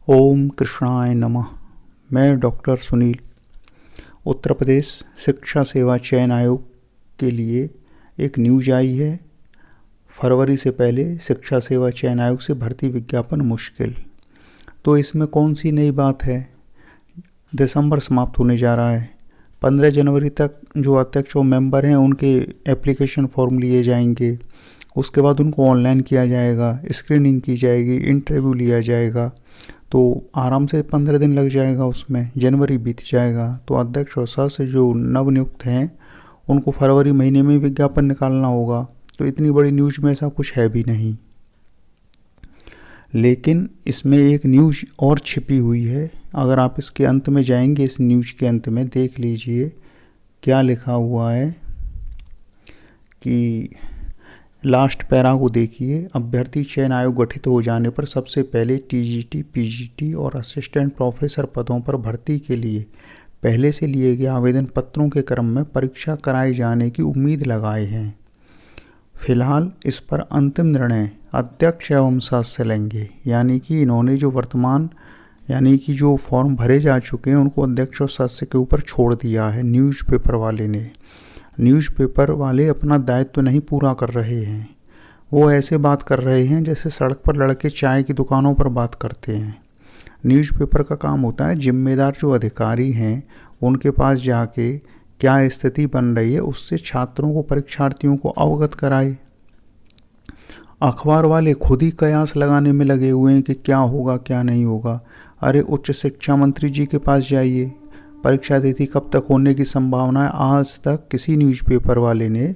ओम कृष्णाय नमः। मैं डॉक्टर सुनील उत्तर प्रदेश शिक्षा सेवा चयन आयोग के लिए एक न्यूज आई है। फरवरी से पहले शिक्षा सेवा चयन आयोग से भर्ती विज्ञापन मुश्किल। तो इसमें कौन सी नई बात है? दिसंबर समाप्त होने जा रहा है। 15 जनवरी तक जो अध्यक्ष और मेंबर हैं उनके एप्लीकेशन फॉर्म लिए जाएंगे। उसके बाद उनको ऑनलाइन किया जाएगा, स्क्रीनिंग की जाएगी, इंटरव्यू लिया जाएगा। तो आराम से 15 दिन लग जाएगा, उसमें जनवरी बीत जाएगा। तो अध्यक्ष और सदस्य जो नवनियुक्त हैं उनको फरवरी महीने में विज्ञापन निकालना होगा। तो इतनी बड़ी न्यूज़ में ऐसा कुछ है भी नहीं। लेकिन इसमें एक न्यूज़ और छिपी हुई है। अगर आप इसके अंत में जाएंगे, इस न्यूज़ के अंत में देख लीजिए क्या लिखा हुआ है कि लास्ट पैरा को देखिए। अभ्यर्थी चयन आयोग गठित हो जाने पर सबसे पहले टीजीटी, पीजीटी और असिस्टेंट प्रोफेसर पदों पर भर्ती के लिए पहले से लिए गए आवेदन पत्रों के क्रम में परीक्षा कराए जाने की उम्मीद लगाए हैं। फिलहाल इस पर अंतिम निर्णय अध्यक्ष एवं सदस्य लेंगे। यानी कि इन्होंने जो जो फॉर्म भरे जा चुके हैं उनको अध्यक्ष और सदस्य के ऊपर छोड़ दिया है न्यूज़पेपर वाले ने। न्यूज़पेपर वाले अपना दायित्व नहीं पूरा कर रहे हैं। वो ऐसे बात कर रहे हैं जैसे सड़क पर लड़के चाय की दुकानों पर बात करते हैं। न्यूज़पेपर का काम होता है जिम्मेदार जो अधिकारी हैं उनके पास जाके क्या स्थिति बन रही है उससे छात्रों को, परीक्षार्थियों को अवगत कराए। अखबार वाले खुद ही कयास लगाने में लगे हुए हैं कि क्या होगा क्या नहीं होगा। अरे उच्च शिक्षा मंत्री जी के पास जाइए, परीक्षा तिथि कब तक होने की संभावना है। आज तक किसी न्यूज़पेपर वाले ने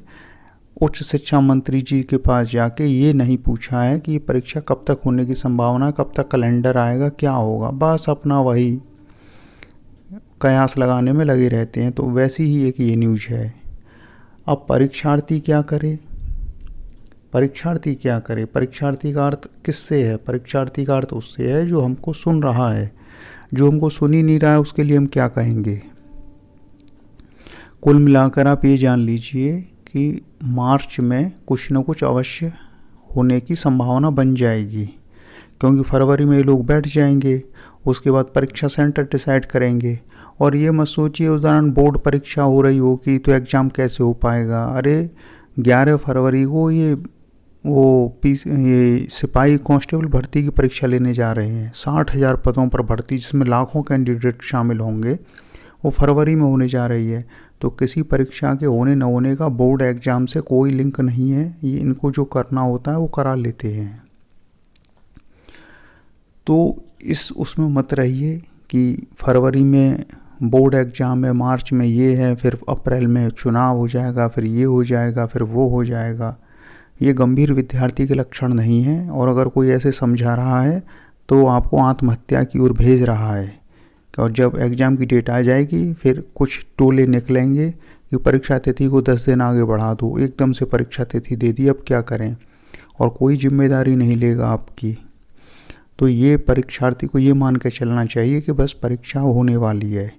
उच्च शिक्षा मंत्री जी के पास जाके ये नहीं पूछा है कि परीक्षा कब तक होने की संभावना है, कब तक कैलेंडर आएगा, क्या होगा। बस अपना वही कयास लगाने में लगे रहते हैं। तो वैसी ही एक ये न्यूज़ है। अब परीक्षार्थी क्या करे? परीक्षार्थी का अर्थ किससे है? परीक्षार्थी का अर्थ उससे है जो हमको सुन रहा है। जो हमको सुन ही नहीं रहा है उसके लिए हम क्या कहेंगे? कुल मिलाकर आप ये जान लीजिए कि मार्च में कुछ न कुछ अवश्य होने की संभावना बन जाएगी, क्योंकि फरवरी में ये लोग बैठ जाएंगे। उसके बाद परीक्षा सेंटर डिसाइड करेंगे। और ये मत सोचिए उस दौरान बोर्ड परीक्षा हो रही होगी तो एग्ज़ाम कैसे हो पाएगा। अरे 11 फरवरी को ये सिपाही कांस्टेबल भर्ती की परीक्षा लेने जा रहे हैं। 60,000 पदों पर भर्ती, जिसमें लाखों कैंडिडेट शामिल होंगे, वो फरवरी में होने जा रही है। तो किसी परीक्षा के होने न होने का बोर्ड एग्ज़ाम से कोई लिंक नहीं है। ये इनको जो करना होता है वो करा लेते हैं। तो उसमें मत रहिए कि फरवरी में बोर्ड एग्ज़ाम है, मार्च में ये है, फिर अप्रैल में चुनाव हो जाएगा, फिर ये हो जाएगा, फिर वो हो जाएगा। ये गंभीर विद्यार्थी के लक्षण नहीं है। और अगर कोई ऐसे समझा रहा है तो आपको आत्महत्या की ओर भेज रहा है। और जब एग्ज़ाम की डेट आ जाएगी फिर कुछ टोले निकलेंगे कि परीक्षा तिथि को 10 दिन आगे बढ़ा दो। एकदम से परीक्षा तिथि दे दी, अब क्या करें? और कोई जिम्मेदारी नहीं लेगा आपकी। तो ये परीक्षार्थी को ये मान के चलना चाहिए कि बस परीक्षा होने वाली है।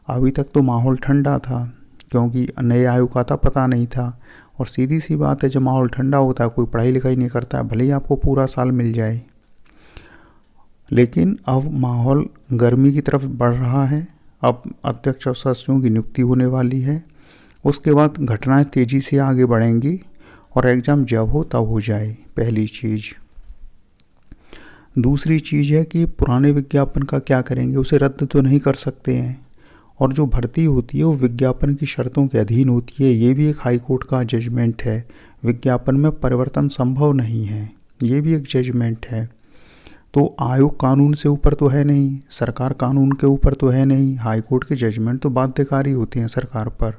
अभी तक तो माहौल ठंडा था क्योंकि नए आयु का था, पता नहीं था। और सीधी सी बात है, जब माहौल ठंडा होता है कोई पढ़ाई लिखाई नहीं करता है, भले ही आपको पूरा साल मिल जाए। लेकिन अब माहौल गर्मी की तरफ बढ़ रहा है। अब अध्यक्ष और सदस्यों की नियुक्ति होने वाली है। उसके बाद घटनाएं तेज़ी से आगे बढ़ेंगी और एग्ज़ाम जब हो तब हो जाए, पहली चीज़। दूसरी चीज़ है कि पुराने विज्ञापन का क्या करेंगे? उसे रद्द तो नहीं कर सकते हैं। और जो भर्ती होती है वो विज्ञापन की शर्तों के अधीन होती है। ये भी एक हाई कोर्ट का जजमेंट है। विज्ञापन में परिवर्तन संभव नहीं है, ये भी एक जजमेंट है। तो आयोग कानून से ऊपर तो है नहीं, सरकार कानून के ऊपर तो है नहीं। हाई कोर्ट के जजमेंट तो बाध्यकारी होते हैं सरकार पर।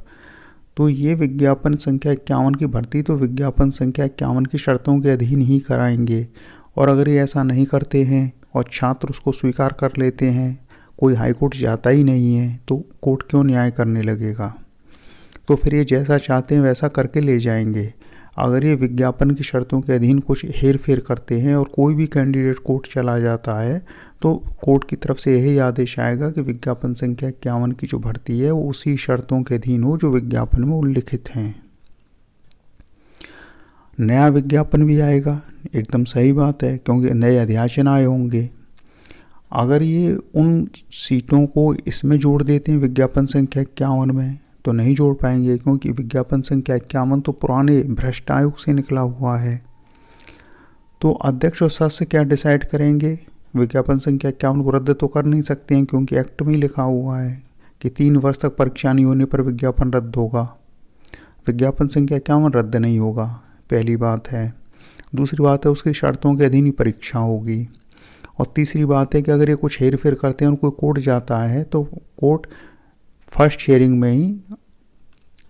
तो ये विज्ञापन संख्या 51 की भर्ती तो विज्ञापन संख्या 51 की शर्तों के अधीन ही कराएंगे। और अगर ये ऐसा नहीं करते हैं और छात्र उसको स्वीकार कर लेते हैं, कोई हाई कोर्ट जाता ही नहीं है, तो कोर्ट क्यों न्याय करने लगेगा? तो फिर ये जैसा चाहते हैं वैसा करके ले जाएंगे। अगर ये विज्ञापन की शर्तों के अधीन कुछ हेर फेर करते हैं और कोई भी कैंडिडेट कोर्ट चला जाता है तो कोर्ट की तरफ से यही आदेश आएगा कि विज्ञापन संख्या 51 की जो भर्ती है वो उसी शर्तों के अधीन हो जो विज्ञापन में उल्लिखित हैं। नया विज्ञापन भी आएगा, एकदम सही बात है, क्योंकि नए अध्याचन आए होंगे। अगर ये उन सीटों को इसमें जोड़ देते हैं विज्ञापन संख्या 51 में, तो नहीं जोड़ पाएंगे, क्योंकि विज्ञापन संख्या 51 तो पुराने भ्रष्ट आयोग से निकला हुआ है। तो अध्यक्ष और सदस्य क्या डिसाइड करेंगे? विज्ञापन संख्या 51 को रद्द तो कर नहीं सकते हैं, क्योंकि एक्ट में ही लिखा हुआ है कि 3 वर्ष तक परीक्षा नहीं होने पर विज्ञापन रद्द होगा। विज्ञापन संख्या 51 रद्द नहीं होगा, पहली बात है। दूसरी बात है उसकी शर्तों के अधीन ही परीक्षा होगी। और तीसरी बात है कि अगर ये कुछ हेर फेर करते हैं और कोई कोर्ट जाता है तो कोर्ट फर्स्ट हियरिंग में ही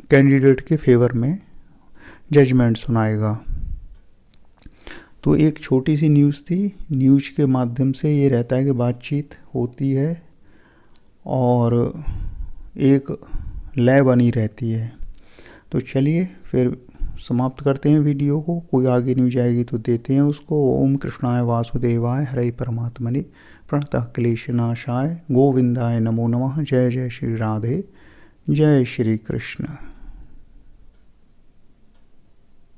कैंडिडेट के फेवर में जजमेंट सुनाएगा। तो एक छोटी सी न्यूज़ थी। न्यूज़ के माध्यम से ये रहता है कि बातचीत होती है और एक लय बनी रहती है। तो चलिए फिर समाप्त करते हैं वीडियो को। कोई आगे न्यूज आएगी तो देते हैं उसको। ओम कृष्णाय वासुदेवाय हरे परमात्मने प्रणतः क्लेशनाशाय गोविंदाय नमो नमः। जय जय श्री राधे, जय श्री कृष्ण।